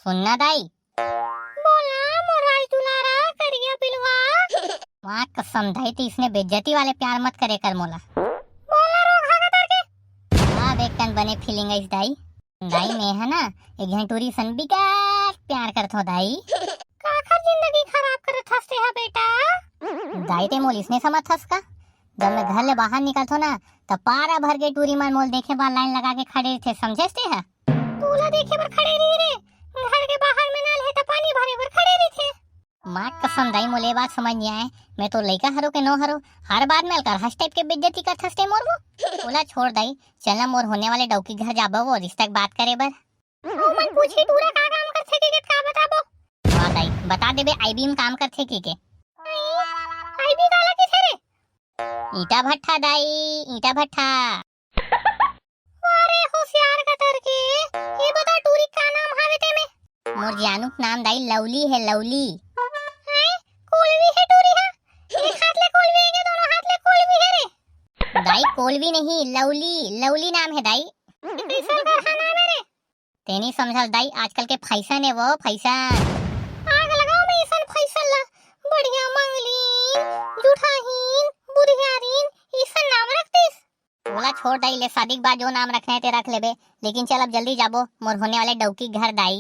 सुनना दाई। बोला मोराज दुलारा करिया बिलवा। वहाँ कसम दाई थी इसने बेइज्जती वाले प्यार मत करे कर मोला। बोला रोग हागा करके। हाँ देख कन बने फीलिंग है इस दाई। दाई में है ना एक घंटूरी सन बिगाड़ प्यार करत हो दाई। काखर जिंदगी खराब करत हसते है बेटा। दाई ते मोल इसने समझ थस का। जब मैं घर ले बाहर निकलतो ना तब पारा भर के टूरी मन मोल देखे बार लाइन लगा के खड़े थे समझे है। तूला देखे बर खड़े रही रे। घर के बाहर में नल है तो पानी भरे बर खड़े रही थे। माँ कसम दाई मोले बात समझ नहीं आए। मैं तो लइका हरो के नो हरो हर बात में कर हस टाइप के बेइज्जती कर थसते मोर वो। बोला छोड़ दाई चलना मोर होने वाले डौकी घर जाबो वो रिश्ता की बात करे बर। मन पूछी तूरा का काम कर थे के का बताबो। हाँ दाई बता देबे आईबी में काम करथे के। आईबी काला के थे रे। ईटा भट्ठा दाई ईटा भट्ठा। अरे होशियार कतर के ये बता टूरी का नाम हावे ते में। मोर जानू नाम दाई लवली है लवली। है कोलवी है टूरी है। एक हाथ ले कोलवी है के दोनों हाथ ले कोलवी है रे। दाई कोलवी नहीं लवली लवली नाम है दाई। कैसा घर नाम है रे। तेनी समझल दाई आजकल के फैशन है वो फैशन। आग लगाओ मैं इसन फैसल ला। बढ़िया मंगलीन जुठाहीन बुढ़ियारीन इसन नाम रखतीस। बोला छोड़ दाई ले शादी के बाद जो नाम रखना है ते रख लेबे लेकिन चल अब जल्दी जाबो मोर होने वाले डौकी घर दाई।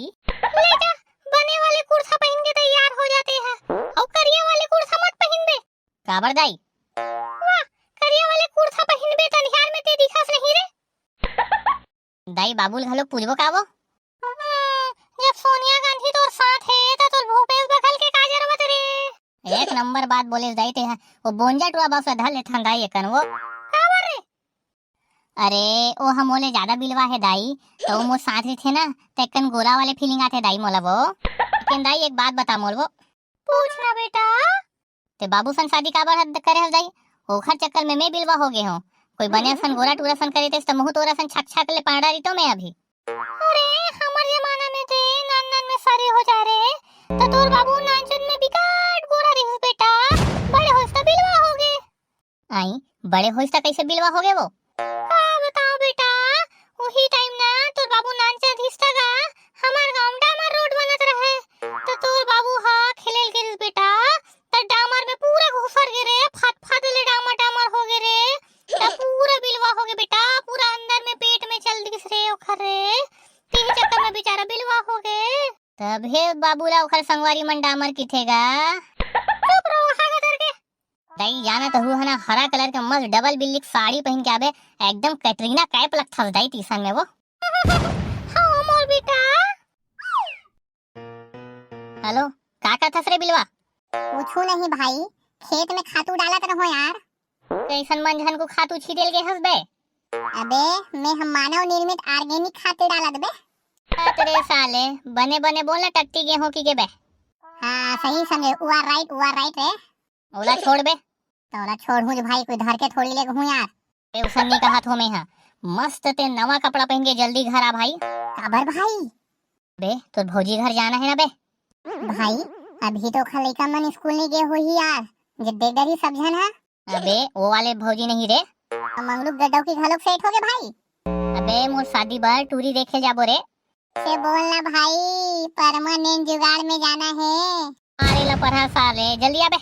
ले जा बने वाले कुर्ता पहन के तैयार हो जाते हैं और करिया वाले कुर्ता मत पहन बे। काबर दाई। वाह करिया वाले कुर्ता पहन बे तनिहार में ते दिखस नहीं रे। दाई बाबूल घलो पूछबो काबो। जब सोनिया गांधी तोर साथ है तो तोर भूपेश बघेल के का जरूरत रे। एक नंबर बात बोले दाई ते है वो बोंजा टुआ बस धर ले ठंडाई एकन वो। काबर रे। अरे ओ हम मोले ज्यादा बिलवा है दाई तो मोर साथ ही थे ना तेकन गोरा वाले फीलिंग आते दाई मोला वो। लेकिन दाई एक बात बता मोल वो। पूछना बेटा। ते बाबू सन शादी काबर हद करे हल दाई। ओखर चक्कर में मैं बिलवा हो गए हूँ। कोई बने सन गोरा टूरा सन करे थे मुँह तोरा सन छक छक ले पाड़ा रही तो मैं अभी। अरे हमार जमाना में थे नान नान में सारे हो जा रे तो तोर बाबू नानचन में बिकाट गोरा रहिस बेटा। बड़े होइस त बिलवा हो गए। आई बड़े होइस त कैसे बिलवा हो गए वो। का बताओ बेटा वही टाइम ना तोर बाबू नानचा धिसता गा हमार गांव डामर रोड बनत रहे तो तोर बाबू हा खेलेल गिरिस बेटा त डामर में पूरा घुसर गे रे फट फट ले डामर डामर हो गे रे त पूरा बिलवा हो गए बेटा पूरा अंदर में पेट में चल दिस रे ओखर रे तीन चक्कर में बेचारा बिलवा हो गए। तभे बाबूला ओखर संगवारी मन डामर किथेगा। चुप रहो हागा कर के। दाई जाना तो हुआ ना हरा कलर का मस्त डबल बिल्ली साड़ी पहन के आबे एकदम कैटरीना कैप लगता है दाई तीसन में वो। हाँ मोर बेटा। हेलो का थस रे बिलवा। पूछू नहीं भाई खेत में खातू डालत रहो यार। कैसन मन झन को खातू छिड़ेल के हंस बे। अबे मैं हम मानव निर्मित ऑर्गेनिक खातू डालत बे। तेरे साले बने बने बोलना टट्टी गेहूं की के बे। हाँ सही समझे उआ राइट रे। ओला छोड़ बे। तोला छोड़ू जो भाई कोई धर के थोड़ी ले हूँ यार। ए उसन नहीं कहा थो मैं हां मस्त ते नवा कपड़ा पहन के जल्दी घर आ भाई। काबर भाई। बे तो भौजी घर जाना है ना बे। भाई अभी तो खलैका मन स्कूल नहीं गए हो ही यार जिद्दे डरी समझन है। अबे वो वाले भौजी नहीं रे। मंगलू गड्ढों की घलोक सेट हो गए भाई। अबे मोर शादी बार टूरी देखे जाबो रे। से बोलना भाई परमानेंट जुगाड़ में जाना है। अरे ला पढ़ा साले जल्दी आ बे।